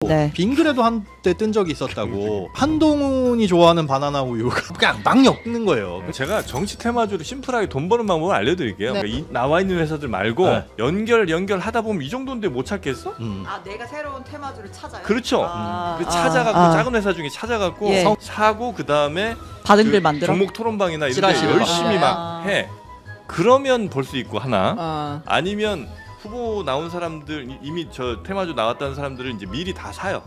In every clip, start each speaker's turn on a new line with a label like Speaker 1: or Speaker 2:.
Speaker 1: 네.
Speaker 2: 빙그레도 한때 뜬 적이 있었다고. 한동훈이 좋아하는 바나나 우유가 그냥 막 엮는 거예요.
Speaker 3: 제가 정치 테마주로 심플하게 돈 버는 방법을 알려드릴게요.
Speaker 1: 네.
Speaker 3: 그러니까 나와 있는 회사들 말고
Speaker 2: 네.
Speaker 3: 연결하다 보면 이 정도인데 못 찾겠어?
Speaker 1: 아 내가 새로운 테마주를 찾아요?
Speaker 3: 그렇죠. 찾아갖고 작은 회사 중에 찾아갖고
Speaker 1: 예.
Speaker 3: 사고 그 다음에
Speaker 1: 받은 글 만들어?
Speaker 3: 종목 토론방이나 이런 데
Speaker 2: 찌라시를
Speaker 3: 열심히
Speaker 1: 막.
Speaker 3: 막 해. 그러면 볼 수 있고 하나. 아니면 후보 나온 사람들 이미 저 테마주 나왔다는 사람들은 이제 미리 다 사요.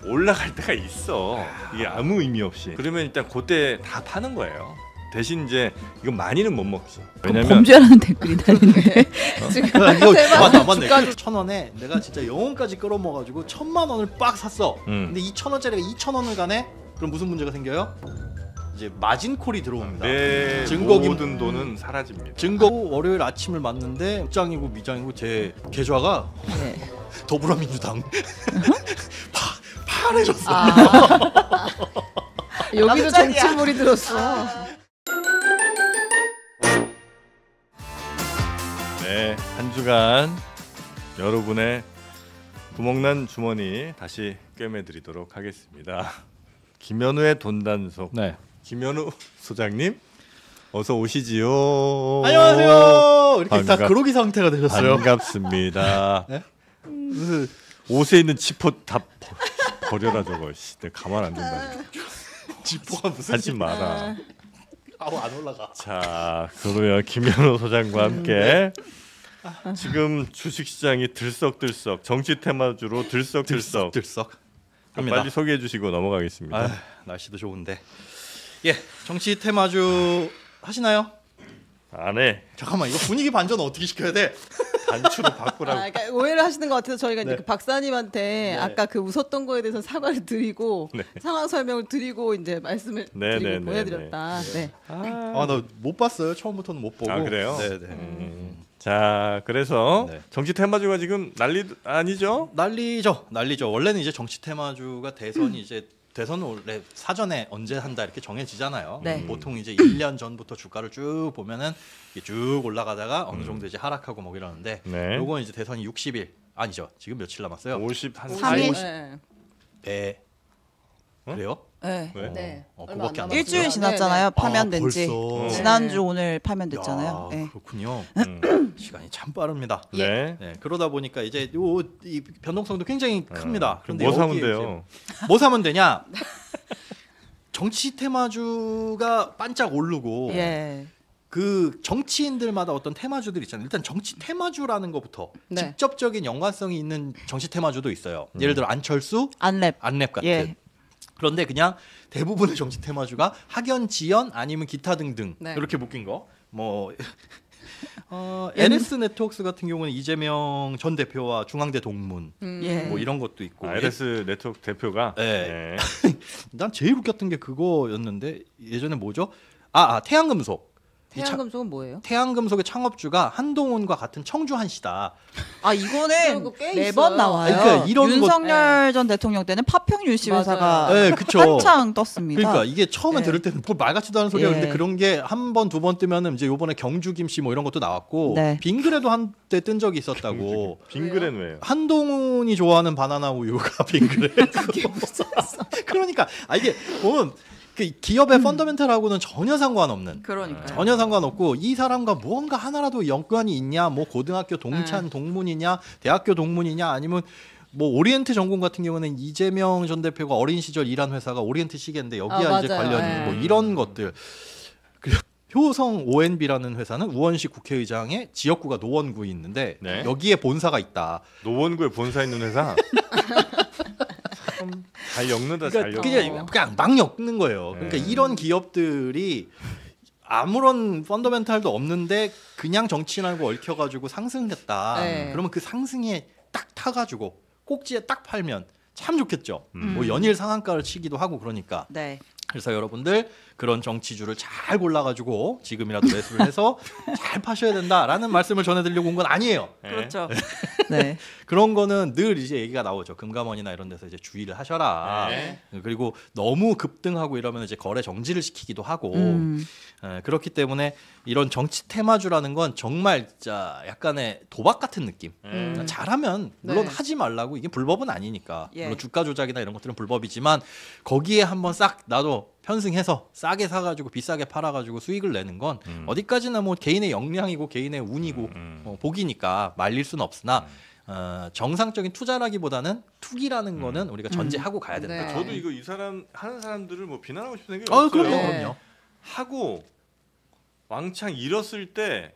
Speaker 3: 올라갈 때가 있어. 이게 아무 의미 없이. 그러면 일단 그때 다 파는 거예요. 대신 이제 이건 많이는 못 먹지. 왜냐면
Speaker 1: 범죄라는 댓글이 달리네. 지금
Speaker 2: 이거 맞네. 1,000원에 내가 진짜 영혼까지 끌어모아가지고 1,000만 원을 빡 샀어. 근데 2,000원짜리가 2,000원을 가네? 그럼 무슨 문제가 생겨요? 이제 마진콜이 들어옵니다.
Speaker 3: 내
Speaker 2: 증거기
Speaker 3: 모든 돈은 사라집니다.
Speaker 2: 증거 월요일 아침을 맞는데 국장이고 미장이고 제 계좌가
Speaker 1: 네.
Speaker 2: 더불어민주당 파래졌어.
Speaker 4: 여기도 정치물이 들었어.
Speaker 3: 네, 한 주간 여러분의 구멍난 주머니 다시 꿰매드리도록 하겠습니다. 김현우의 돈단속.
Speaker 2: 네.
Speaker 3: 김현우 소장님 어서 오시지요.
Speaker 2: 안녕하세요. 이렇게 다 그로기 상태가 되셨어요.
Speaker 3: 반갑습니다.
Speaker 2: 네?
Speaker 3: 옷에 있는 지퍼 다 버려라 저거. 내가 가만 안 둔다.
Speaker 2: 지퍼가 무슨
Speaker 3: 하지 마라.
Speaker 2: 아우 안 올라가.
Speaker 3: 자, 그러면 김현우 소장과 함께 지금 주식시장이 들썩들썩 정치 테마주로 들썩들썩 빨리 소개해 주시고 넘어가겠습니다.
Speaker 2: 아, 날씨도 좋은데. 예, 정치 테마주 하시나요?
Speaker 3: 안 해.
Speaker 2: 잠깐만, 이거 분위기 반전 어떻게 시켜야 돼?
Speaker 3: 단추로 바꾸라고.
Speaker 4: 그러니까 오해를 하시는 것 같아서 저희가
Speaker 2: 네.
Speaker 4: 이제 그 박사님한테
Speaker 2: 네.
Speaker 4: 아까 그 웃었던 거에 대해서 사과를 드리고
Speaker 3: 네.
Speaker 4: 상황 설명을 드리고 이제 말씀을
Speaker 3: 네,
Speaker 4: 드리고
Speaker 3: 네,
Speaker 4: 보내드렸다. 네.
Speaker 2: 아, 나 못 봤어요. 처음부터는 못 보고.
Speaker 3: 아, 그래요?
Speaker 2: 네.
Speaker 3: 자, 그래서
Speaker 2: 네.
Speaker 3: 정치 테마주가 지금 난리 아니죠?
Speaker 2: 난리죠. 원래는 이제 정치 테마주가 대선이 이제 대선은 원래 사전에 언제 한다 이렇게 정해지잖아요.
Speaker 1: 네.
Speaker 2: 보통 이제 1년 전부터 주가를 쭉 보면은 이게 쭉 올라가다가 어느 정도 이제 하락하고 뭐 이러는데
Speaker 3: 네.
Speaker 2: 요건 이제 대선이 60일 아니죠. 지금 며칠 남았어요?
Speaker 3: 50한
Speaker 1: 3일?
Speaker 3: 50.
Speaker 4: 네.
Speaker 2: 배 그래요?
Speaker 1: 네.
Speaker 3: 왜?
Speaker 4: 네.
Speaker 2: 어,
Speaker 4: 얼마 안
Speaker 2: 그거밖에 안
Speaker 4: 남았어요.
Speaker 1: 일주일
Speaker 4: 네,
Speaker 1: 지났잖아요. 파면된 지.
Speaker 2: 벌써.
Speaker 1: 지난주 오늘 파면됐잖아요.
Speaker 2: 야,
Speaker 1: 네.
Speaker 2: 그렇군요. 시간이 참 빠릅니다.
Speaker 3: 네.
Speaker 2: 네, 그러다 보니까 이제 이 변동성도 굉장히 큽니다.
Speaker 3: 그럼
Speaker 2: 그런데
Speaker 3: 뭐 사면
Speaker 2: 여기에
Speaker 3: 돼요?
Speaker 2: 이제 뭐 사면 되냐? 정치 테마주가 반짝 오르고
Speaker 1: 예.
Speaker 2: 그 정치인들마다 어떤 테마주들 있잖아요. 일단 정치 테마주라는 것부터
Speaker 4: 네.
Speaker 2: 직접적인 연관성이 있는 정치 테마주도 있어요. 예를 들어 안철수,
Speaker 1: 안랩.
Speaker 2: 안랩 같은.
Speaker 1: 예.
Speaker 2: 그런데 그냥 대부분의 정치 테마주가 학연, 지연 아니면 기타 등등
Speaker 4: 네.
Speaker 2: 이렇게 묶인 거. 뭐 LS 네트워크스 같은 경우는 이재명 전 대표와 중앙대 동문
Speaker 1: 예.
Speaker 2: 뭐 이런 것도 있고.
Speaker 3: LS 네트워크 대표가
Speaker 2: 네. 난 제일 웃겼던 게 그거였는데 예전에 뭐죠? 태양금속.
Speaker 4: 태양금속은 뭐예요?
Speaker 2: 태양금속의 창업주가 한동훈과 같은 청주한 씨다.
Speaker 1: 아 이거는
Speaker 4: 그거 꽤
Speaker 1: 매번
Speaker 4: 있어요.
Speaker 1: 나와요.
Speaker 2: 그러니까 이런
Speaker 1: 윤석열 전 대통령 때는 파평윤씨
Speaker 4: 맞아요.
Speaker 1: 회사가
Speaker 2: 네, 그쵸.
Speaker 1: 한창 떴습니다.
Speaker 2: 그러니까 이게 처음에
Speaker 1: 네.
Speaker 2: 들을 때는 뭘 말 같지도 않은 소리야.
Speaker 1: 예.
Speaker 2: 근데 그런 게 한 번, 두 번 뜨면은 이제 요번에 경주 김씨 뭐 이런 것도 나왔고
Speaker 1: 네.
Speaker 2: 빙그레도 한때 뜬 적이 있었다고.
Speaker 3: 빙그레는 왜요?
Speaker 2: 한동훈이 좋아하는 바나나 우유가 빙그레. 그게 무슨 그러니까 이게 보면 그 기업의 펀더멘탈하고는 전혀 상관없는.
Speaker 1: 그러니까.
Speaker 2: 전혀 상관없고 이 사람과 무언가 하나라도 연관이 있냐, 뭐 고등학교 동찬 동문이냐, 대학교 동문이냐, 아니면 뭐 오리엔트 전공 같은 경우는 이재명 전 대표가 어린 시절 일한 회사가 오리엔트 시계인데 여기야 이제
Speaker 4: 맞아요.
Speaker 2: 관련이
Speaker 4: 네.
Speaker 2: 뭐 이런 것들. 그리고 효성 ONB라는 회사는 우원식 국회의장의 지역구가 노원구에 있는데
Speaker 3: 네.
Speaker 2: 여기에 본사가 있다.
Speaker 3: 노원구에 본사 있는 회사. 참 잘 엮는다. 잘
Speaker 2: 그러니까
Speaker 3: 엮어.
Speaker 2: 그냥 막 엮는 거예요. 그러니까
Speaker 3: 네.
Speaker 2: 이런 기업들이 아무런 펀더멘탈도 없는데 그냥 정치인하고 얽혀가지고 상승했다.
Speaker 4: 네.
Speaker 2: 그러면 그 상승에 딱 타가지고 꼭지에 딱 팔면 참 좋겠죠. 뭐 연일 상한가를 치기도 하고 그러니까.
Speaker 1: 네.
Speaker 2: 그래서 여러분들 그런 정치주를 잘 골라가지고 지금이라도 매수를 해서 잘 파셔야 된다라는 말씀을 전해드리려고 온 건 아니에요.
Speaker 1: 그렇죠. 네.
Speaker 2: 그런 거는 늘 이제 얘기가 나오죠. 금감원이나 이런 데서 이제 주의를 하셔라.
Speaker 3: 네.
Speaker 2: 그리고 너무 급등하고 이러면 이제 거래 정지를 시키기도 하고 그렇기 때문에 이런 정치 테마주라는 건 정말 진짜 약간의 도박 같은 느낌. 잘하면 물론
Speaker 4: 네.
Speaker 2: 하지 말라고 이게 불법은 아니니까
Speaker 1: 예.
Speaker 2: 물론 주가 조작이나 이런 것들은 불법이지만 거기에 한번 싹 나도 편승해서 싸게 사가지고 비싸게 팔아가지고 수익을 내는 건 어디까지나 뭐 개인의 역량이고 개인의 운이고 복이니까 말릴 수는 없으나 정상적인 투자라기보다는 투기라는 거는 우리가 전제하고 가야 된다.
Speaker 4: 네.
Speaker 3: 저도 이거 이 사람 하는 사람들을 뭐 비난하고 싶은 생각이
Speaker 2: 그럼요,
Speaker 3: 없어요.
Speaker 4: 네.
Speaker 2: 그럼요.
Speaker 3: 하고 왕창 잃었을 때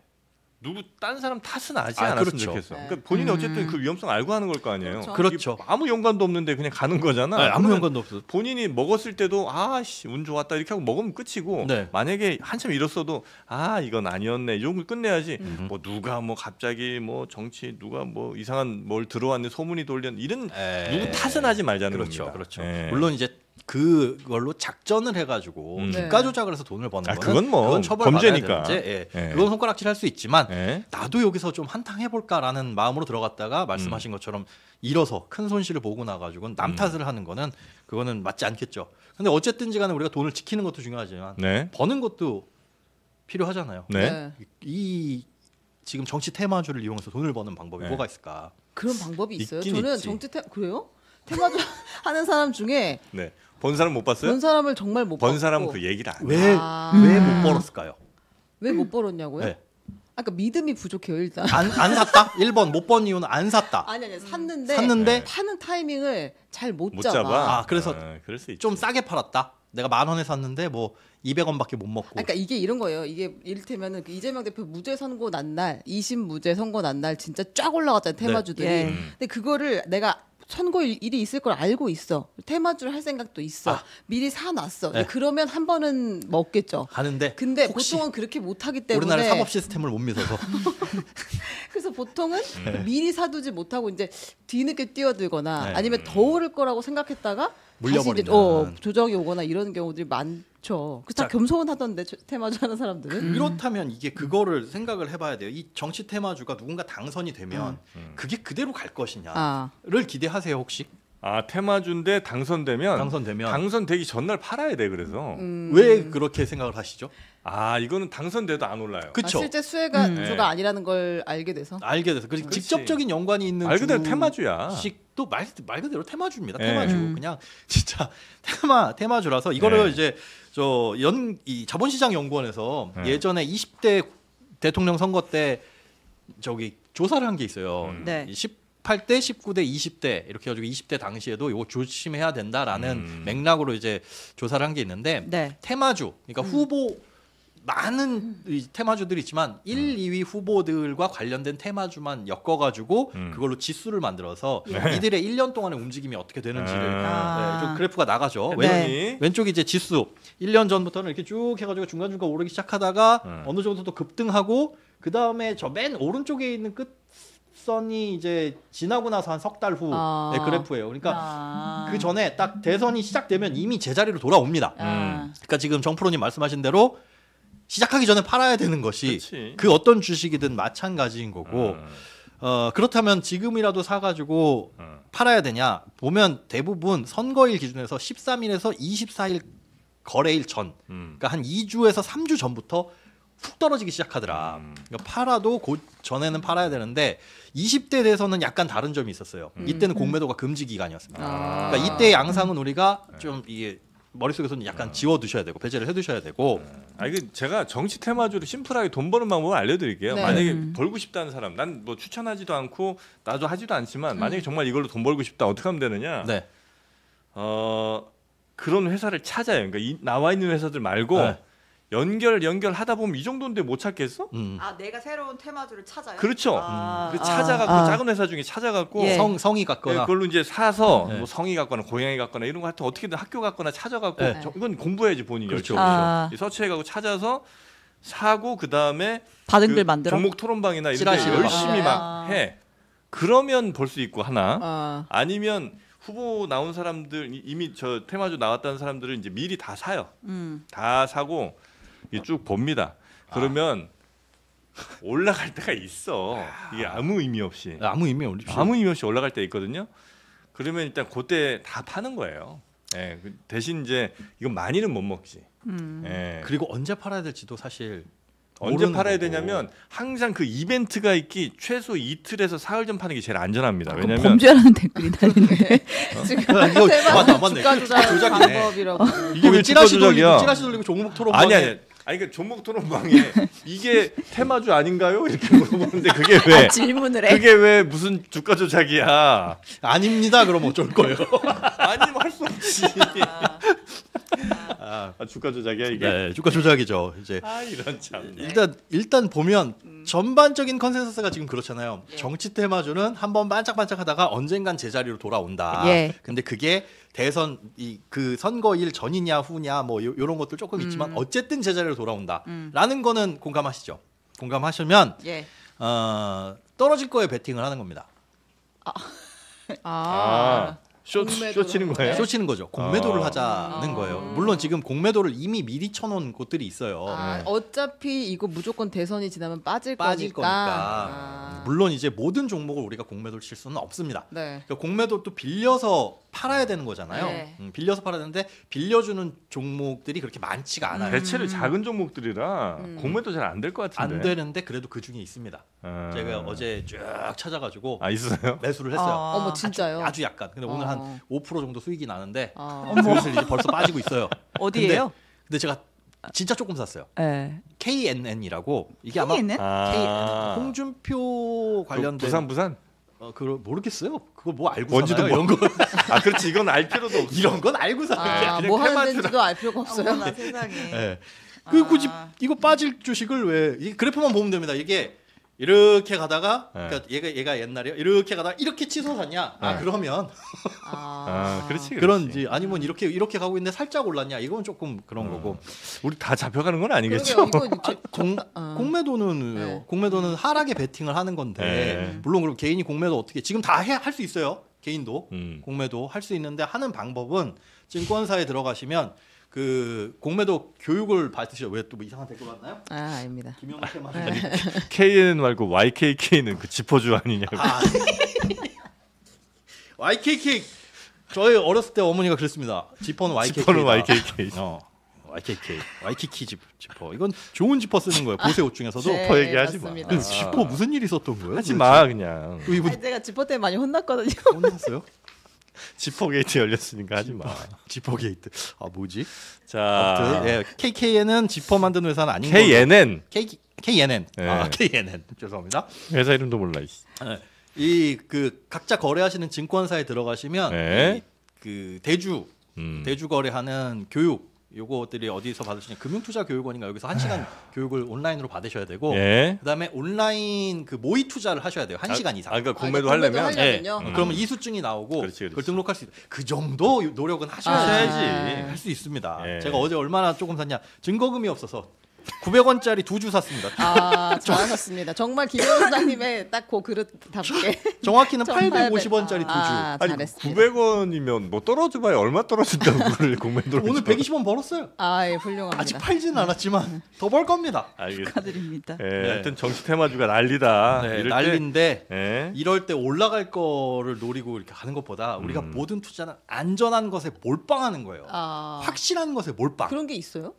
Speaker 3: 누구 딴 사람 탓은 하지
Speaker 2: 아,
Speaker 3: 않았으면
Speaker 2: 그렇죠.
Speaker 3: 좋겠어.
Speaker 4: 네.
Speaker 3: 그러니까 본인이 어쨌든 그 위험성 알고 하는 걸 거 아니에요.
Speaker 4: 그렇죠.
Speaker 2: 그렇죠.
Speaker 3: 이게 아무 연관도 없는데 그냥 가는 거잖아.
Speaker 2: 네, 아무
Speaker 3: 그러면
Speaker 2: 연관도 없어.
Speaker 3: 본인이 먹었을 때도 아씨 운 좋았다 이렇게 하고 먹으면 끝이고
Speaker 2: 네.
Speaker 3: 만약에 한참 잃었어도 아 이건 아니었네 이 정도 끝내야지. 뭐 누가 뭐 갑자기 뭐 정치 누가 뭐 이상한 뭘 들어왔네 소문이 돌렸 이런 누구 탓은 하지 말자는
Speaker 2: 그렇죠,
Speaker 3: 겁니다.
Speaker 2: 그렇죠.
Speaker 3: 예.
Speaker 2: 물론 이제 그걸로 작전을 해가지고
Speaker 3: 네.
Speaker 2: 주가 조작을 해서 돈을 버는
Speaker 3: 아,
Speaker 2: 거는
Speaker 3: 그건 뭐
Speaker 2: 그건 처벌받아야
Speaker 3: 범죄니까.
Speaker 2: 되는지, 예.
Speaker 3: 예.
Speaker 2: 그건 손가락질할 수 있지만
Speaker 3: 예.
Speaker 2: 나도 여기서 좀 한탕 해볼까라는 마음으로 들어갔다가 말씀하신 것처럼 잃어서 큰 손실을 보고 나가지고는 남 탓을 하는 거는 그거는 맞지 않겠죠. 근데 어쨌든지간에 우리가 돈을 지키는 것도 중요하지만
Speaker 3: 네.
Speaker 2: 버는 것도 필요하잖아요.
Speaker 3: 네.
Speaker 2: 이 지금 정치 테마주를 이용해서 돈을 버는 방법이
Speaker 3: 네.
Speaker 2: 뭐가 있을까?
Speaker 4: 그런 방법이 있어요.
Speaker 3: 있긴
Speaker 4: 저는
Speaker 3: 있지.
Speaker 4: 그래요? 테마주 하는 사람 중에
Speaker 3: 네. 본 사람 못 봤어요?
Speaker 4: 본 사람을 정말 못
Speaker 3: 본
Speaker 4: 봤고
Speaker 3: 사람은 그 얘기를 안 해.
Speaker 2: 왜 못 벌었을까요?
Speaker 4: 왜 못 벌었냐고요?
Speaker 2: 네.
Speaker 4: 아까 믿음이 부족해요 일단.
Speaker 2: 안 샀다? 1번 못 번 이유는 안 샀다.
Speaker 4: 아니 샀는데
Speaker 2: 샀는데
Speaker 4: 파는 타이밍을 잘 못
Speaker 3: 못
Speaker 4: 잡아.
Speaker 3: 잡아.
Speaker 2: 아, 그래서
Speaker 3: 그럴 수 있지.
Speaker 2: 좀 싸게 팔았다. 내가 10,000원에 샀는데 뭐 200원밖에 못 먹고.
Speaker 4: 그러니까 이게 이런 거예요. 이게 이를테면은 그 이재명 대표 무죄 선고 난 날, 2심 무죄 선고 난 날 진짜 쫙 올라갔잖아요 테마주들이.
Speaker 1: 예.
Speaker 4: 근데 그거를 내가 선고일이 있을 걸 알고 있어. 테마주를 할 생각도 있어.
Speaker 2: 아.
Speaker 4: 미리 사놨어.
Speaker 2: 네.
Speaker 4: 그러면 한 번은 먹겠죠.
Speaker 2: 하는데
Speaker 4: 근데
Speaker 2: 혹시
Speaker 4: 보통은 그렇게 못하기 때문에
Speaker 2: 우리나라 사법 시스템을 못 믿어서
Speaker 4: 그래서 보통은 미리 사두지 못하고 이제 뒤늦게 뛰어들거나
Speaker 2: 네.
Speaker 4: 아니면 더 오를 거라고 생각했다가 다시 이제
Speaker 2: 물려버리는.
Speaker 4: 조정이 오거나 이런 경우들이 많죠. 그 다
Speaker 2: 자,
Speaker 4: 겸손하던데 테마주 하는 사람들은.
Speaker 2: 이렇다면 이게 그거를 생각을 해봐야 돼요. 이 정치 테마주가 누군가 당선이 되면 그게 그대로 갈 것이냐를
Speaker 4: 아.
Speaker 2: 기대하세요 혹시?
Speaker 3: 아 테마주인데 당선되면
Speaker 2: 당선되면
Speaker 3: 당선되기 전날 팔아야 돼 그래서
Speaker 2: 왜 그렇게 생각을 하시죠?
Speaker 3: 아 이거는 당선돼도 안 올라요.
Speaker 2: 그쵸?
Speaker 4: 실제 수혜가
Speaker 3: 네.
Speaker 4: 주가 아니라는 걸 알게 돼서.
Speaker 2: 알게 돼서 그리고
Speaker 3: 그렇지.
Speaker 2: 직접적인 연관이 있는
Speaker 3: 말 그대로 테마주야.
Speaker 2: 주식도 말 그대로 테마주입니다.
Speaker 3: 네.
Speaker 2: 테마주 그냥 진짜 테마주라서 이거를
Speaker 3: 네.
Speaker 2: 이제 이 자본시장 연구원에서
Speaker 3: 네.
Speaker 2: 예전에 20대 대통령 선거 때 저기 조사를 한 게 있어요.
Speaker 1: 네.
Speaker 2: 18대, 19대, 20대 이렇게 해가지고 20대 당시에도 이거 조심해야 된다라는 맥락으로 이제 조사를 한 게 있는데
Speaker 1: 네.
Speaker 2: 테마주 그러니까 후보 많은 이 테마주들이 있지만 1, 2위 후보들과 관련된 테마주만 엮어가지고 그걸로 지수를 만들어서 이들의 1년 동안의 움직임이 어떻게 되는지를
Speaker 1: 아.
Speaker 2: 좀 그래프가 나가죠.
Speaker 1: 네.
Speaker 2: 왼쪽이 이제 지수 1년 전부터는 이렇게 쭉 해가지고 중간중간 오르기 시작하다가 어느 정도 또 급등하고 그 다음에 저 맨 오른쪽에 있는 끝선이 이제 지나고 나서 한 석 달 후
Speaker 4: 아.
Speaker 2: 그래프예요. 그러니까
Speaker 1: 아.
Speaker 2: 그 전에 딱 대선이 시작되면 이미 제자리로 돌아옵니다.
Speaker 1: 아.
Speaker 2: 그러니까 지금 정프로님 말씀하신 대로 시작하기 전에 팔아야 되는 것이
Speaker 3: 그치.
Speaker 2: 그 어떤 주식이든 마찬가지인 거고 그렇다면 지금이라도 사가지고 팔아야 되냐 보면 대부분 선거일 기준에서 13일에서 24일 거래일 전 그러니까 한 2주에서 3주 전부터 훅 떨어지기 시작하더라. 그러니까 팔아도 그 전에는 팔아야 되는데 20대 대선은 약간 다른 점이 있었어요. 이때는 공매도가 금지 기간이었습니다.
Speaker 4: 아.
Speaker 2: 그러니까 이때의 양상은 우리가 좀 이게 머릿속에서는 약간 지워두셔야 되고 배제를 해두셔야 되고
Speaker 3: 아 이게 제가 정치 테마주로 심플하게 돈 버는 방법을 알려드릴게요.
Speaker 4: 네.
Speaker 3: 만약에 벌고 싶다는 사람, 난 뭐 추천하지도 않고 나도 하지도 않지만 만약에 정말 이걸로 돈 벌고 싶다 어떻게 하면 되느냐?
Speaker 2: 네.
Speaker 3: 그런 회사를 찾아요. 그러니까 나와 있는 회사들 말고
Speaker 2: 네.
Speaker 3: 연결하다 보면 이 정도인데 못 찾겠어?
Speaker 1: 아 내가 새로운 테마주를 찾아요?
Speaker 3: 그렇죠.
Speaker 1: 아.
Speaker 3: 그 찾아갖고
Speaker 1: 아.
Speaker 3: 작은 회사 중에 찾아갖고
Speaker 1: 예.
Speaker 2: 성이 같거나
Speaker 3: 그걸로 이제 사서
Speaker 2: 네.
Speaker 3: 뭐 성이 같거나 고양이 같거나 이런 거 하여튼 어떻게든 학교 갔거나 찾아갖고
Speaker 2: 네.
Speaker 3: 이건 공부해야지 본인이
Speaker 2: 그렇죠.
Speaker 3: 열심히.
Speaker 1: 아.
Speaker 3: 서치해갖고 찾아서 사고 그 다음에
Speaker 1: 받은 글 만들어?
Speaker 3: 종목 토론방이나 이런 데
Speaker 2: 찌라시를
Speaker 3: 열심히
Speaker 1: 막.
Speaker 3: 막 해. 그러면 벌 수 있고 하나
Speaker 4: 아.
Speaker 3: 아니면 후보 나온 사람들 이미 저 테마주 나왔다는 사람들은 이제 미리 다 사요. 다 사고 이게 쭉 봅니다. 그러면 올라갈 때가 있어. 이게 아무 의미 없이 아무 의미 없이 올라갈 때 있거든요. 그러면 일단 그때 다 파는 거예요. 예, 대신 이제 이건 많이는 못 먹지. 예.
Speaker 2: 그리고 언제 팔아야 될지도 사실
Speaker 3: 언제 팔아야
Speaker 2: 거고.
Speaker 3: 되냐면 항상 그 이벤트가 있기 최소 이틀에서 사흘 전 파는 게 제일 안전합니다.
Speaker 1: 그럼
Speaker 3: 왜냐면
Speaker 1: 범죄라는 댓글이 달리네.
Speaker 4: 지금
Speaker 2: 이거 맞네.
Speaker 4: 주가 조작
Speaker 2: 조작이네.
Speaker 4: 방법이라고.
Speaker 3: 이게 왜
Speaker 2: 찌라시
Speaker 3: 조작이야?
Speaker 2: 찌라시 돌리고 종목 토론
Speaker 3: 아니 그러니까 종목 토론방에 이게 테마주 아닌가요? 이렇게 물어보는데 그게 왜
Speaker 1: 질문을 해.
Speaker 3: 그게 왜 무슨 주가 조작이야?
Speaker 2: 아닙니다. 그럼 어쩔 거예요.
Speaker 3: 아니면 할 수 없지. 주가 조작이야 이게.
Speaker 2: 네, 주가 조작이죠. 이제
Speaker 3: 이런 참.
Speaker 2: 일단 보면 전반적인 컨센서스가 지금 그렇잖아요. 정치 테마주는 한번 반짝반짝하다가 언젠간 제자리로 돌아온다.
Speaker 1: 예.
Speaker 2: 근데 그게 대선 그 선거일 전이냐 후냐 뭐 요런 것들 조금 있지만 어쨌든 제자리로 돌아온다라는 거는 공감하시죠? 공감하시면
Speaker 1: 예.
Speaker 2: 떨어질 거에 베팅을 하는 겁니다.
Speaker 3: 쇼 치는 거예요?
Speaker 2: 쇼 치는 거죠. 공매도를 하자는 거예요. 물론 지금 공매도를 이미 미리 쳐놓은 곳들이 있어요.
Speaker 4: 어차피 이거 무조건 대선이 지나면 빠질
Speaker 2: 빠질
Speaker 4: 거니까.
Speaker 2: 거니까. 물론 이제 모든 종목을 우리가 공매도를 칠 수는 없습니다.
Speaker 4: 네.
Speaker 2: 그러니까 공매도 또 빌려서 팔아야 되는 거잖아요.
Speaker 1: 네.
Speaker 2: 빌려서 팔아야 되는데 빌려주는 종목들이 그렇게 많지가 않아요.
Speaker 3: 대체로 작은 종목들이라 공매도 잘 안 될 것 같은데.
Speaker 2: 안 되는데 그래도 그 중에 있습니다. 제가 어제 쭉 찾아가지고
Speaker 3: 있어요?
Speaker 2: 매수를 했어요.
Speaker 4: 어머 진짜요?
Speaker 2: 아주 약간. 근데 오늘 한 5% 정도 수익이 나는데
Speaker 4: 어머.
Speaker 2: 슬슬 이제 벌써 빠지고 있어요.
Speaker 1: 어디예요?
Speaker 2: 근데 제가 진짜 조금 샀어요.
Speaker 1: 예.
Speaker 2: KNN이라고 이게 아마
Speaker 1: KNN?
Speaker 2: 홍준표 관련된
Speaker 3: 부산?
Speaker 2: 그걸 모르겠어요. 그걸 뭐 알고
Speaker 3: 뭔지도
Speaker 2: 사나요? 이런 거
Speaker 3: 그렇지 이건 알 필요도 없어.
Speaker 2: 이런 건 알고 사는 게 아니라
Speaker 4: 뭐 하는
Speaker 3: 테마주라.
Speaker 4: 데인지도 알 필요가 없어요.
Speaker 1: 어머나 세상에.
Speaker 2: 예. 그 굳이 이거 빠질 주식을 왜 이 그래프만 보면 됩니다. 이게 이렇게 가다가 그러니까 얘가 옛날에 이렇게 가다가 이렇게 치솟았냐? 그러면
Speaker 3: 그렇지.
Speaker 2: 그런지 아니면 이렇게 가고 있는데 살짝 올랐냐? 이건 조금 그런 거고.
Speaker 3: 우리 다 잡혀가는 건 아니겠죠?
Speaker 4: 그러게요. 이거
Speaker 2: 공매도는 왜요?
Speaker 4: 네.
Speaker 2: 공매도는 하락에 베팅을 하는 건데
Speaker 3: 네.
Speaker 2: 물론 그럼 개인이 공매도 어떻게 지금 다 할 수 있어요. 개인도 공매도 할 수 있는데 하는 방법은 증권사에 들어가시면 그 공매도 교육을 받으셔. 왜 또 뭐 이상한 댓글 왔나요?
Speaker 4: 아닙니다.
Speaker 2: 김영호 테마.
Speaker 3: KN 말고 YKK는 그 지퍼주 아니냐고.
Speaker 2: YKK 저희 어렸을 때 어머니가 그랬습니다. 지퍼는 YKK.
Speaker 3: 지퍼는 YKK.
Speaker 2: YKK 지퍼. 이건 좋은 지퍼 쓰는 거예요. 보세 옷 중에서도.
Speaker 4: 네,
Speaker 3: 지퍼 얘기하지 마.
Speaker 4: 맞습니다.
Speaker 2: 근데 지퍼 무슨 일이 있었던 거예요?
Speaker 3: 하지 마 그냥.
Speaker 2: 또 이분
Speaker 4: 제가 지퍼 때문에 많이 혼났거든요.
Speaker 2: 혼났어요?
Speaker 3: 지퍼 게이트 열렸으니까 하지 마.
Speaker 2: 지퍼 게이트. 뭐지?
Speaker 3: 자,
Speaker 2: 아무튼 예, KKN은 지퍼 만드는 회사는 아닌
Speaker 3: KNN
Speaker 2: 거죠. KNN.
Speaker 3: 네.
Speaker 2: KNN. 죄송합니다.
Speaker 3: 회사 이름도 몰라.
Speaker 2: 이 그 각자 거래하시는 증권사에 들어가시면
Speaker 3: 네.
Speaker 2: 그 대주
Speaker 3: 음.
Speaker 2: 거래하는 교육 요거들이 어디서 받으시냐? 금융투자교육원인가 여기서 1시간 교육을 온라인으로 받으셔야 되고
Speaker 3: 예.
Speaker 2: 그다음에 온라인 그 모의 투자를 하셔야 돼요. 1시간 이상.
Speaker 3: 그러니까 공매도
Speaker 4: 공매도
Speaker 3: 하려면
Speaker 4: 하려면요?
Speaker 2: 그러면 이수증이 나오고
Speaker 3: 그렇지.
Speaker 2: 그걸 등록할 수 있다. 그 정도 노력은 하셔야지
Speaker 3: 하셔야지.
Speaker 2: 할 수 있습니다.
Speaker 3: 예.
Speaker 2: 제가 어제 얼마나 조금 샀냐? 증거금이 없어서 900원짜리 2주 샀습니다.
Speaker 4: 잘하셨습니다. 정말 김영사님의 딱 그 그릇답게.
Speaker 2: 정확히는
Speaker 4: 1,800.
Speaker 2: 850원짜리 2주.
Speaker 3: 아니
Speaker 4: 잘했습니다.
Speaker 3: 900원이면 뭐 떨어져봐야 얼마 떨어진다고 그걸 공매도를
Speaker 2: 오늘 120원 벌었어요.
Speaker 4: 예, 훌륭합니다.
Speaker 2: 아직 팔지는 않았지만 더 벌 겁니다.
Speaker 3: 알겠습니다.
Speaker 1: 축하드립니다.
Speaker 3: 예,
Speaker 2: 네.
Speaker 3: 하여튼 정치 테마주가 난리다.
Speaker 2: 네,
Speaker 3: 이럴
Speaker 2: 난리인데
Speaker 3: 때, 예.
Speaker 2: 이럴 때 올라갈 거를 노리고 이렇게 가는 것보다 우리가 모든 투자는 안전한 것에 몰빵하는 거예요. 확실한 것에 몰빵.
Speaker 4: 그런 게 있어요?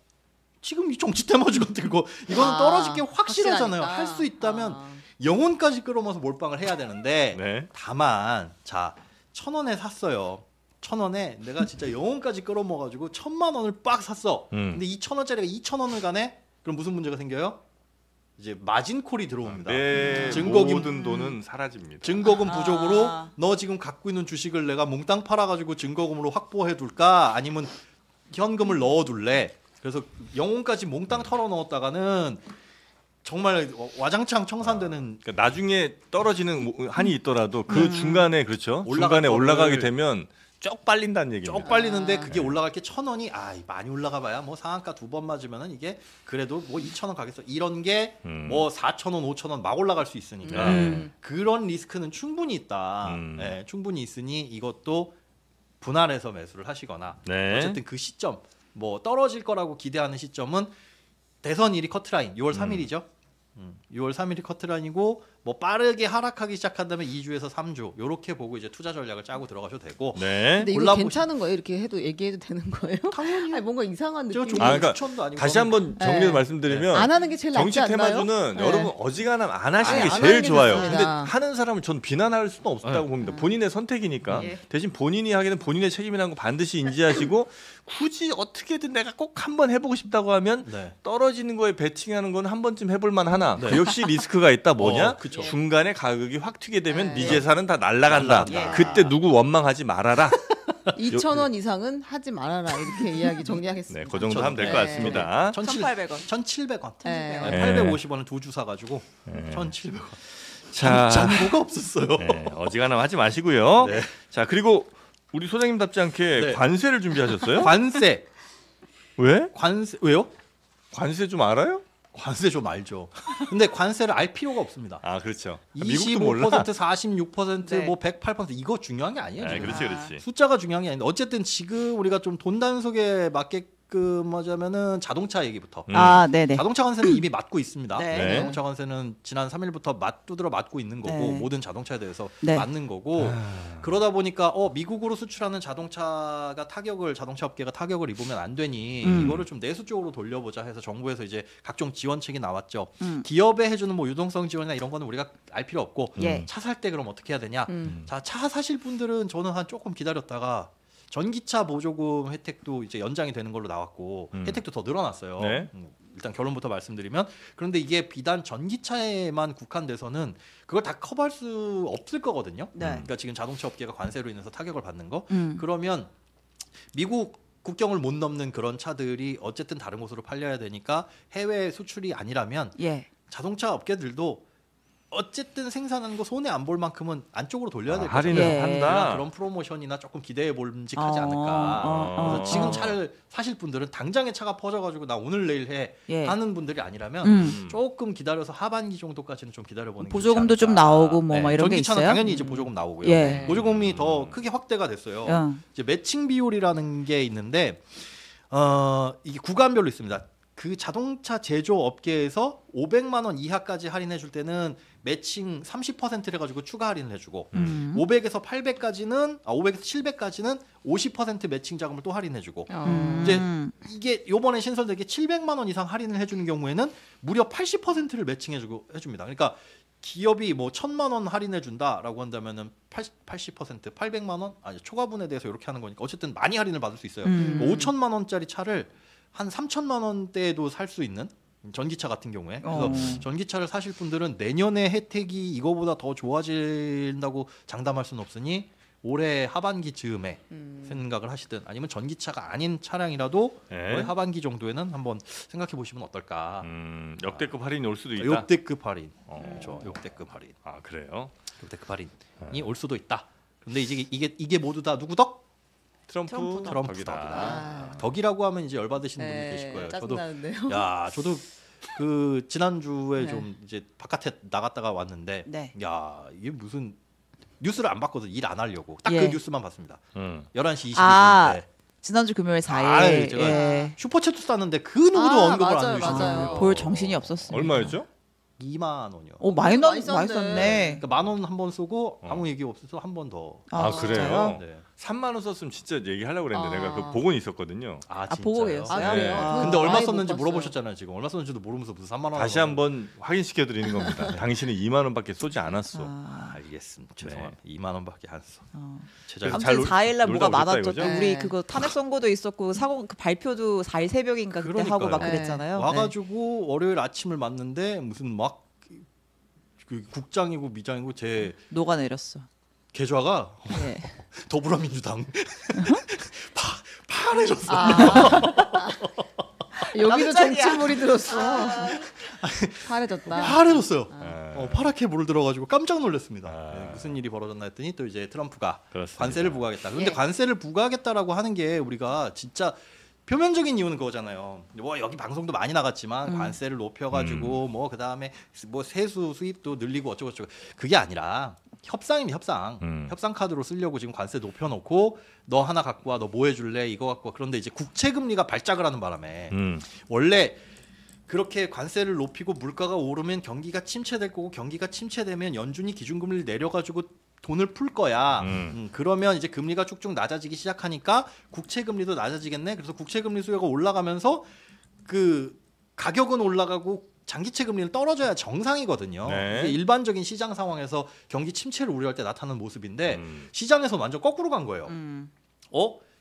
Speaker 2: 지금 이 정치 테마주 같은 거 이거는 떨어질 게 확실하잖아요.
Speaker 4: 확실하니까.
Speaker 2: 할 수 있다면 영혼까지 끌어모아서 몰빵을 해야 되는데
Speaker 3: 네.
Speaker 2: 다만 자 1,000원에 샀어요. 1,000원에 내가 진짜 영혼까지 끌어모아가지고 1,000만 원을 빡 샀어. 근데 이 1,000원짜리가 2,000원을 가네? 그럼 무슨 문제가 생겨요? 이제 마진콜이 들어옵니다.
Speaker 3: 내
Speaker 2: 증거금-
Speaker 3: 모든 돈은 사라집니다.
Speaker 2: 증거금 부족으로 너 지금 갖고 있는 주식을 내가 몽땅 팔아가지고 증거금으로 확보해 둘까? 아니면 현금을 넣어둘래? 그래서 영혼까지 몽땅 털어 넣었다가는 정말 와장창 청산되는
Speaker 3: 그러니까 나중에 떨어지는 한이 있더라도 그 중간에 그렇죠.
Speaker 2: 올라갈
Speaker 3: 중간에 올라가게
Speaker 2: 거를
Speaker 3: 되면 쪽 빨린다는 얘기입니다.
Speaker 2: 쪽 빨리는데 그게 올라갈 게 1,000원이 많이 올라가봐야 뭐 상한가 2번 맞으면은 이게 그래도 뭐 2,000원 가겠어. 이런 게 뭐 4,000원, 5,000원 막 올라갈 수 있으니까 그런 리스크는 충분히 있다. 네, 충분히 있으니 이것도 분할해서 매수를 하시거나
Speaker 3: 네.
Speaker 2: 어쨌든 그 시점 뭐 떨어질 거라고 기대하는 시점은 대선일이 커트라인 6월 3일이죠. 6월 3일이 커트라인이고 뭐 빠르게 하락하기 시작한다면 2주에서 3주 요렇게 보고 이제 투자 전략을 짜고 들어가셔도 되고.
Speaker 3: 네.
Speaker 4: 근데 이거 괜찮은 거예요? 이렇게 해도 얘기해도 되는 거예요?
Speaker 2: 당연히.
Speaker 4: 아니 뭔가 이상한 느낌.
Speaker 3: 그러니까
Speaker 2: 추천도 아니고
Speaker 3: 다시 한번 정리해서
Speaker 4: 네.
Speaker 3: 말씀드리면
Speaker 4: 안 하는 게 제일 낫지
Speaker 3: 정치
Speaker 4: 않나요?
Speaker 3: 테마주는
Speaker 4: 네.
Speaker 3: 여러분 어지간하면 안 하시는 게
Speaker 4: 안
Speaker 3: 제일
Speaker 4: 하는 게
Speaker 3: 좋아요.
Speaker 4: 좋습니다.
Speaker 3: 근데 하는 사람을 전 비난할 수는 없다고 봅니다. 본인의 선택이니까.
Speaker 4: 예.
Speaker 3: 대신 본인이 하기는 본인의 책임이라는 거 반드시 인지하시고 굳이 어떻게든 내가 꼭 한번 해보고 싶다고 하면
Speaker 2: 네.
Speaker 3: 떨어지는 거에 베팅하는 건 한 번쯤 해볼 만하나. 그 역시 리스크가 있다. 뭐냐?
Speaker 2: 그쵸.
Speaker 3: 중간에 가격이 확 튀게 되면
Speaker 4: 네.
Speaker 3: 네 재산은 다 날라간다.
Speaker 2: 날라간다.
Speaker 3: 그때 누구 원망하지 말아라.
Speaker 4: 2,000원 이상은 하지 말아라 이렇게 이야기 정리하겠습니다.
Speaker 3: 네, 그 정도 하면 될 것
Speaker 4: 네.
Speaker 3: 같습니다.
Speaker 1: 1,800원.
Speaker 2: 1,700원.
Speaker 4: 네.
Speaker 2: 850원을 두 주 사가지고 1,700원.
Speaker 3: 자,
Speaker 2: 잔고가 없었어요.
Speaker 3: 네, 어지간하면 하지 마시고요.
Speaker 2: 네.
Speaker 3: 자, 그리고 우리 소장님답지 않게
Speaker 2: 네.
Speaker 3: 관세를 준비하셨어요?
Speaker 2: 관세.
Speaker 3: 왜?
Speaker 2: 관세 왜요?
Speaker 3: 관세 좀 알아요?
Speaker 2: 관세 좀 알죠. 근데 관세를 알 필요가 없습니다.
Speaker 3: 아, 그렇죠.
Speaker 2: 25%,
Speaker 3: 미국도 몰라.
Speaker 2: 46%,
Speaker 1: 네.
Speaker 2: 뭐 108% 이거 중요한 게 아니에요.
Speaker 3: 아,
Speaker 2: 지금.
Speaker 3: 그렇지, 그렇지.
Speaker 2: 숫자가 중요한 게 아닌데 어쨌든 지금 우리가 좀 돈 단속에 맞게끔 하자면은 자동차 얘기부터.
Speaker 1: 아, 네네.
Speaker 2: 자동차 관세는 이미 맞고 있습니다.
Speaker 1: 네.
Speaker 2: 자동차 관세는 지난 3일부터 두드러 맞고 있는 거고
Speaker 1: 네.
Speaker 2: 모든 자동차에 대해서
Speaker 1: 네.
Speaker 2: 맞는 거고 그러다 보니까 미국으로 수출하는 자동차 업계가 타격을 입으면 안 되니 이거를 좀 내수 쪽으로 돌려보자 해서 정부에서 이제 각종 지원책이 나왔죠. 기업에 해주는 뭐 유동성 지원이나 이런 거는 우리가 알 필요 없고
Speaker 1: 예.
Speaker 2: 차 살 때 그럼 어떻게 해야 되냐? 자, 차 사실 분들은 저는 한 조금 기다렸다가 전기차 보조금 혜택도 이제 연장이 되는 걸로 나왔고 혜택도 더 늘어났어요.
Speaker 3: 네.
Speaker 2: 일단 결론부터 말씀드리면 그런데 이게 비단 전기차에만 국한돼서는 그걸 다 커버할 수 없을 거거든요.
Speaker 1: 네.
Speaker 2: 그러니까 지금 자동차 업계가 관세로 인해서 타격을 받는 거.
Speaker 1: 음.
Speaker 2: 그러면 미국 국경을 못 넘는 그런 차들이 어쨌든 다른 곳으로 팔려야 되니까 해외 수출이 아니라면
Speaker 1: 예.
Speaker 2: 자동차 업계들도 어쨌든 생산하는 거 손해 안 볼 만큼은 안쪽으로 돌려야 될 거죠.
Speaker 3: 할인을
Speaker 1: 예.
Speaker 3: 한다.
Speaker 2: 그런 프로모션이나 조금 기대해 볼직하지 않을까.
Speaker 3: 어.
Speaker 2: 그래서 지금 차를 사실 분들은 당장에 차가 퍼져가지고 나 오늘 내일 해
Speaker 1: 예.
Speaker 2: 하는 분들이 아니라면 조금 기다려서 하반기 정도까지는 좀 기다려보는 게
Speaker 1: 보조금도
Speaker 2: 좋지
Speaker 1: 좀
Speaker 2: 않을까.
Speaker 1: 나오고 뭐 막 이런 게
Speaker 2: 전기차는
Speaker 1: 있어요?
Speaker 2: 당연히 이제 보조금 나오고요.
Speaker 1: 예.
Speaker 2: 보조금이 더 크게 확대가 됐어요. 이제 매칭 비율이라는 게 있는데 이게 구간별로 있습니다. 그 자동차 제조 업계에서 500만 원 이하까지 할인해 줄 때는 매칭 30%를 가지고 추가 할인을 해주고 500에서 800까지는 500에서 700까지는 50% 매칭 자금을 또 할인해주고 이제 이게 요번에 신설된 게 700만 원 이상 할인을 해주는 경우에는 무려 80%를 매칭해주고 해줍니다. 그러니까 기업이 뭐 1,000만 원 할인해준다라고 한다면은 80% 800만 원 아니 초과분에 대해서 이렇게 하는 거니까 어쨌든 많이 할인을 받을 수 있어요. 5천만 원짜리 차를 한 3천만 원대에도 살 수 있는 전기차 같은 경우에 그래서 전기차를 사실 분들은 내년에 혜택이 이거보다 더 좋아진다고 장담할 수는 없으니 올해 하반기 즈음에 생각을 하시든 아니면 전기차가 아닌 차량이라도
Speaker 3: 네.
Speaker 2: 올해 하반기 정도에는 한번 생각해 보시면 어떨까.
Speaker 3: 역대급 할인이 올 수도 있다.
Speaker 2: 역대급 할인. 그렇죠. 역대급 할인.
Speaker 3: 아, 그래요?
Speaker 2: 역대급 할인이 올 수도 있다. 근데 이제 이게 모두 다 누구 덕?
Speaker 3: 트럼프
Speaker 2: 트럼프 덕이다. 덕이라고 하면 이제 열받으시는 분이 계실 거예요.
Speaker 4: 짜증나는데요.
Speaker 2: 저도 그 지난주에
Speaker 4: 네.
Speaker 2: 좀 이제 바깥에 나갔다가 왔는데
Speaker 1: 네.
Speaker 2: 야, 이게 무슨 뉴스를 안 봤거든. 일 안 하려고. 딱 그
Speaker 1: 예.
Speaker 2: 뉴스만 봤습니다.
Speaker 3: 음.
Speaker 2: 11시 22분
Speaker 1: 아,
Speaker 2: 때.
Speaker 1: 지난주 금요일 4일.
Speaker 2: 아, 제가
Speaker 1: 예.
Speaker 2: 슈퍼챗도 쌌는데 그 누구도 언급을 안
Speaker 4: 맞아요.
Speaker 2: 해주시더라고요.
Speaker 1: 볼 정신이 없었어요.
Speaker 3: 얼마였죠?
Speaker 2: 2만 원이요.
Speaker 1: 오, 많이
Speaker 4: 많이
Speaker 1: 썼네.
Speaker 4: 썼네.
Speaker 2: 그러니까 10,000원 한 번 쓰고 아무 얘기 없어서 한 번 더.
Speaker 3: 아,
Speaker 1: 진짜요?
Speaker 3: 그래요?
Speaker 2: 네.
Speaker 3: 3만 원 썼으면 진짜 얘기하려고 그랬는데
Speaker 4: 아.
Speaker 3: 내가 그 보고는 있었거든요.
Speaker 2: 아,
Speaker 1: 보고
Speaker 2: 진짜요?
Speaker 1: 계셨어요?
Speaker 4: 아, 그래요?
Speaker 3: 네.
Speaker 2: 근데 얼마
Speaker 4: 많이
Speaker 2: 썼는지
Speaker 4: 못 봤어요.
Speaker 2: 물어보셨잖아요. 지금 얼마 썼는지도 모르면서 무슨 3만 원.
Speaker 3: 다시 한번 확인시켜 드리는 겁니다. 당신은 2만 원밖에 쏘지 않았어.
Speaker 2: 알겠습니다. 죄송합니다. 2만 원밖에 안 써. 제작
Speaker 3: 그래서
Speaker 1: 아무튼
Speaker 3: 잘 놀-
Speaker 1: 4일날 뭐가
Speaker 3: 놀다 오셨다
Speaker 1: 많았죠.
Speaker 3: 이거죠?
Speaker 1: 또 우리
Speaker 4: 네.
Speaker 1: 그거 탄핵 선고도 있었고 사고 그 발표도 4일 새벽인가 그때 하고 막
Speaker 2: 그러니까요.
Speaker 1: 그랬잖아요.
Speaker 2: 와가지고 월요일 아침을 맞는데 무슨 막 그 국장이고 미장이고 제
Speaker 1: 녹아내렸어.
Speaker 2: 계좌가
Speaker 1: 예.
Speaker 2: 더불어민주당 파래졌어.
Speaker 4: 여기도
Speaker 1: 깜짝이야.
Speaker 4: 정치물이 들었어. 파래졌다.
Speaker 2: 파래졌어요.
Speaker 3: 아.
Speaker 2: 파랗게 물을 들어가지고 깜짝 놀랐습니다.
Speaker 3: 아.
Speaker 2: 네, 무슨 일이 벌어졌나 했더니 또 이제 트럼프가
Speaker 3: 그렇습니다.
Speaker 2: 관세를 부과하겠다. 그런데
Speaker 1: 예.
Speaker 2: 관세를 부과하겠다라고 하는 게 우리가 진짜 표면적인 이유는 그거잖아요. 뭐 여기 방송도 많이 나갔지만 관세를 높여가지고 뭐 그 다음에 뭐 세수 수입도 늘리고 어쩌고저쩌고 그게 아니라 협상이면 협상. 협상 카드로 쓰려고 지금 관세 높여놓고 너 하나 갖고 와, 너 뭐 해줄래? 이거 갖고 와. 그런데 이제 국채 금리가 발작을 하는 바람에 원래 그렇게 관세를 높이고 물가가 오르면 경기가 침체될 거고 경기가 침체되면 연준이 기준금리를 내려가지고 돈을 풀 거야. 그러면 이제 금리가 쭉쭉 낮아지기 시작하니까 국채 금리도 낮아지겠네. 그래서 국채 금리 수요가 올라가면서 그 가격은 올라가고 장기채 금리는 떨어져야 정상이거든요.
Speaker 3: 네.
Speaker 2: 이게 일반적인 시장 상황에서 경기 침체를 우려할 때 나타나는 모습인데 시장에서 완전 거꾸로 간 거예요.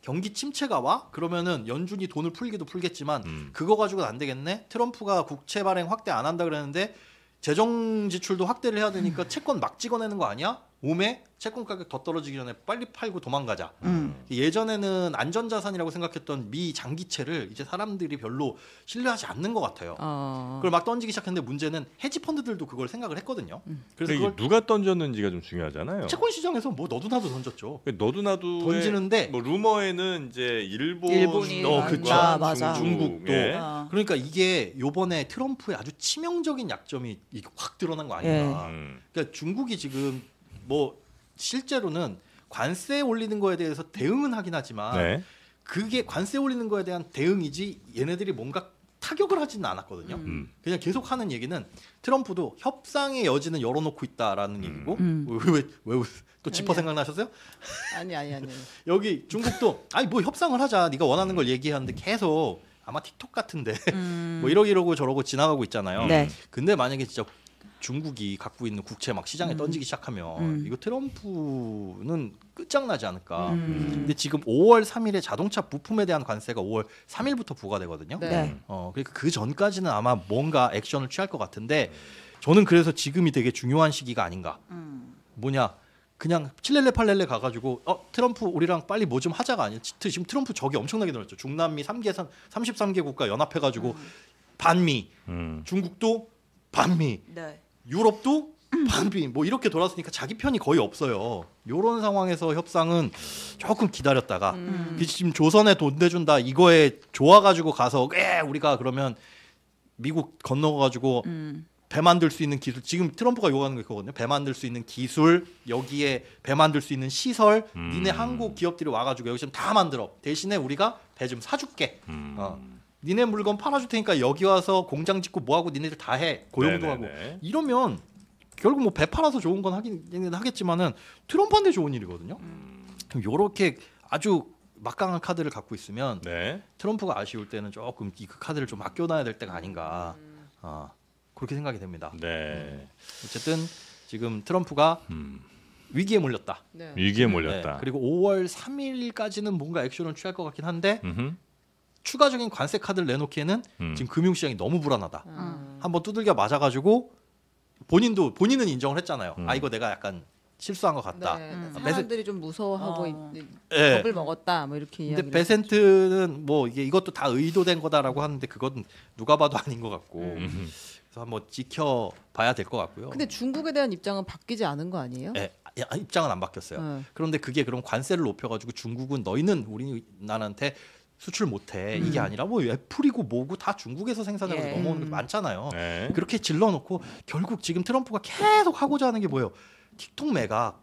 Speaker 2: 경기 침체가 와? 그러면은 연준이 돈을 풀기도 풀겠지만 그거 가지고는 안 되겠네. 트럼프가 국채 발행 확대 안 한다 그랬는데 재정 지출도 확대를 해야 되니까 채권 막 찍어내는 거 아니야? 오메 채권 가격 더 떨어지기 전에 빨리 팔고 도망가자. 예전에는 안전자산이라고 생각했던 미 장기채를 이제 사람들이 별로 신뢰하지 않는 것 같아요. 그걸 막 던지기 시작했는데 문제는 헤지 펀드들도 그걸 생각을 했거든요. 그래서 그걸
Speaker 3: 누가 던졌는지가 좀 중요하잖아요.
Speaker 2: 채권 시장에서 뭐 너도 나도 던졌죠.
Speaker 3: 너도 나도
Speaker 2: 던지는데
Speaker 3: 뭐 루머에는 이제
Speaker 1: 일본이
Speaker 2: 그쵸.
Speaker 1: 맞아.
Speaker 2: 중국도.
Speaker 3: 예.
Speaker 2: 그러니까 이게 요번에 트럼프의 아주 치명적인 약점이 이게 확 드러난 거 아닌가. 그러니까 중국이 지금 뭐 실제로는 관세 올리는 거에 대해서 대응은 하긴 하지만
Speaker 3: 네.
Speaker 2: 그게 관세 올리는 거에 대한 대응이지 얘네들이 뭔가 타격을 하지는 않았거든요. 그냥 계속 하는 얘기는 트럼프도 협상의 여지는 열어놓고 있다라는 얘기고 왜 또 지퍼 생각나셨어요?
Speaker 4: 아니.
Speaker 2: 여기 중국도 아니 뭐 협상을 하자. 네가 원하는 걸 얘기하는데 계속 아마 틱톡 같은데 뭐 이러고 저러고 지나가고 있잖아요.
Speaker 1: 네.
Speaker 2: 근데 만약에 진짜 중국이 갖고 있는 국채 막 시장에 던지기 시작하면 이거 트럼프는 끝장나지 않을까. 근데 지금 5월 3일에 자동차 부품에 대한 관세가 5월 3일부터 부과되거든요.
Speaker 1: 네.
Speaker 2: 그러니까 그 전까지는 아마 뭔가 액션을 취할 것 같은데 저는 그래서 지금이 되게 중요한 시기가 아닌가. 뭐냐. 그냥 칠렐레 팔렐레 가가지고 트럼프 우리랑 빨리 뭐 좀 하자가 아니라 지금 트럼프 적이 엄청나게 늘었죠. 중남미 33개 국가 연합해가지고 반미, 중국도 반미,
Speaker 1: 네.
Speaker 2: 유럽도 반미 뭐 이렇게 돌았으니까 자기 편이 거의 없어요. 이런 상황에서 협상은 조금 기다렸다가 지금 조선에 돈 대준다 이거에 좋아가지고 가서 우리가 그러면 미국 건너가지고 배 만들 수 있는 기술 지금 트럼프가 요구하는 게 그거거든요. 배 만들 수 있는 기술 여기에 배 만들 수 있는 시설 니네 한국 기업들이 와가지고 여기 좀 다 만들어 대신에 우리가 배 좀 사줄게. 니네 물건 팔아줄 테니까 여기 와서 공장 짓고 뭐하고 니네들 다 해 고용도 하고 이러면 결국 뭐 배 팔아서 좋은 건 하겠지만은 트럼프한테 좋은 일이거든요. 그럼 요렇게 아주 막강한 카드를 갖고 있으면 트럼프가 아쉬울 때는 조금 그 카드를 좀 아껴놔야 될 때가 아닌가. 그렇게 생각이 됩니다. 어쨌든 지금 트럼프가 위기에 몰렸다.
Speaker 3: 위기에 몰렸다.
Speaker 2: 그리고 5월 3일까지는 뭔가 액션을 취할 것 같긴 한데 추가적인 관세 카드를 내놓기에는 지금 금융시장이 너무 불안하다. 한번 두들겨 맞아가지고 본인은 인정을 했잖아요. 이거 내가 약간 실수한 것 같다.
Speaker 4: 사람들이 좀 무서워하고 겁을 먹었다. 뭐 이렇게 이야기를.
Speaker 2: 근데 베센트는 뭐 이것도 다 의도된 거다라고 하는데 그건 누가 봐도 아닌 것 같고. 그래서 한번 지켜봐야 될 것 같고요.
Speaker 4: 근데 중국에 대한 입장은 바뀌지 않은 거 아니에요?
Speaker 2: 입장은 안 바뀌었어요. 그런데 그게 그럼 관세를 높여가지고 중국은 너희는 우리나라한테 수출 못해 이게 아니라 뭐 애플이고 뭐고 다 중국에서 생산해서 넘어오는 게 많잖아요. 그렇게 질러놓고 결국 지금 트럼프가 계속 하고자 하는 게 뭐예요? 틱톡 매각.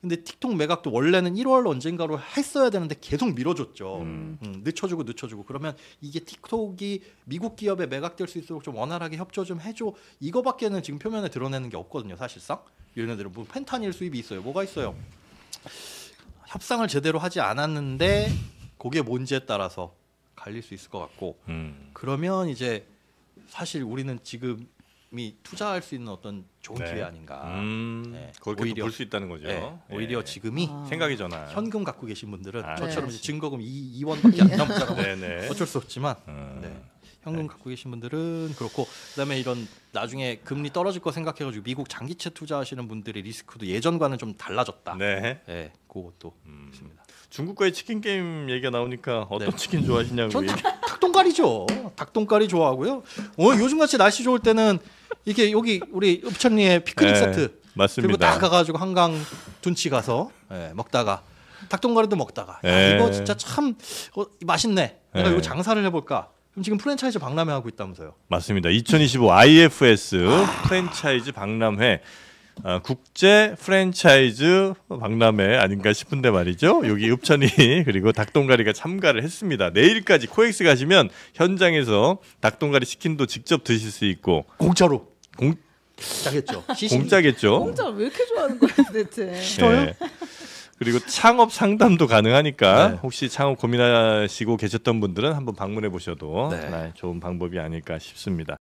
Speaker 2: 근데 틱톡 매각도 원래는 1월 언젠가로 했어야 되는데 계속 미뤄줬죠. 늦춰주고 그러면 이게 틱톡이 미국 기업에 매각될 수 있도록 좀 원활하게 협조 좀 해줘. 이거밖에는 지금 표면에 드러내는 게 없거든요. 사실상 얘네들은 뭐 펜타닐 수입이 있어요. 뭐가 있어요. 협상을 제대로 하지 않았는데 그게 뭔지에 따라서 갈릴 수 있을 것 같고 그러면 이제 사실 우리는 지금이 투자할 수 있는 어떤 좋은 기회 아닌가.
Speaker 3: 그렇게 오히려 볼 수 있다는 거죠.
Speaker 2: 오히려 지금이
Speaker 3: 생각이 전화.
Speaker 2: 현금 갖고 계신 분들은 저처럼 증거금 2원밖에 안 남잖아요. 어쩔 수 없지만 현금 갖고 계신 분들은 그렇고 그다음에 이런 나중에 금리 떨어질 거 생각해가지고 미국 장기채 투자하시는 분들의 리스크도 예전과는 좀 달라졌다. 그것도 있습니다.
Speaker 3: 중국과의 치킨 게임 얘기가 나오니까 어떤 치킨 좋아하시냐고.
Speaker 2: 전 닭똥가리죠. 닭똥가리 좋아하고요. 요즘같이 날씨 좋을 때는 이게 여기 우리 읍천리에 피크닉 세트
Speaker 3: 맞습니다.
Speaker 2: 그리고 딱 가가지고 한강 둔치 가서 먹다가 닭똥가리도 먹다가 이거 진짜 참 맛있네. 내가 이거 장사를 해볼까. 그럼 지금 프랜차이즈 박람회 하고 있다면서요?
Speaker 3: 맞습니다. 2025 IFS 프랜차이즈 박람회 국제 프랜차이즈 박람회 아닌가 싶은데 말이죠. 여기 읍천이 그리고 닭동가리가 참가를 했습니다. 내일까지 코엑스 가시면 현장에서 닭동가리 치킨도 직접 드실 수 있고
Speaker 2: 공짜로. 공짜겠죠.
Speaker 3: 공짜겠죠.
Speaker 4: 공짜 왜 이렇게 좋아하는 거야 도대체?
Speaker 2: 싫어요?
Speaker 3: 네. 그리고 창업 상담도 가능하니까
Speaker 2: 네.
Speaker 3: 혹시 창업 고민하시고 계셨던 분들은 한번 방문해 보셔도
Speaker 2: 네.
Speaker 3: 좋은 방법이 아닐까 싶습니다.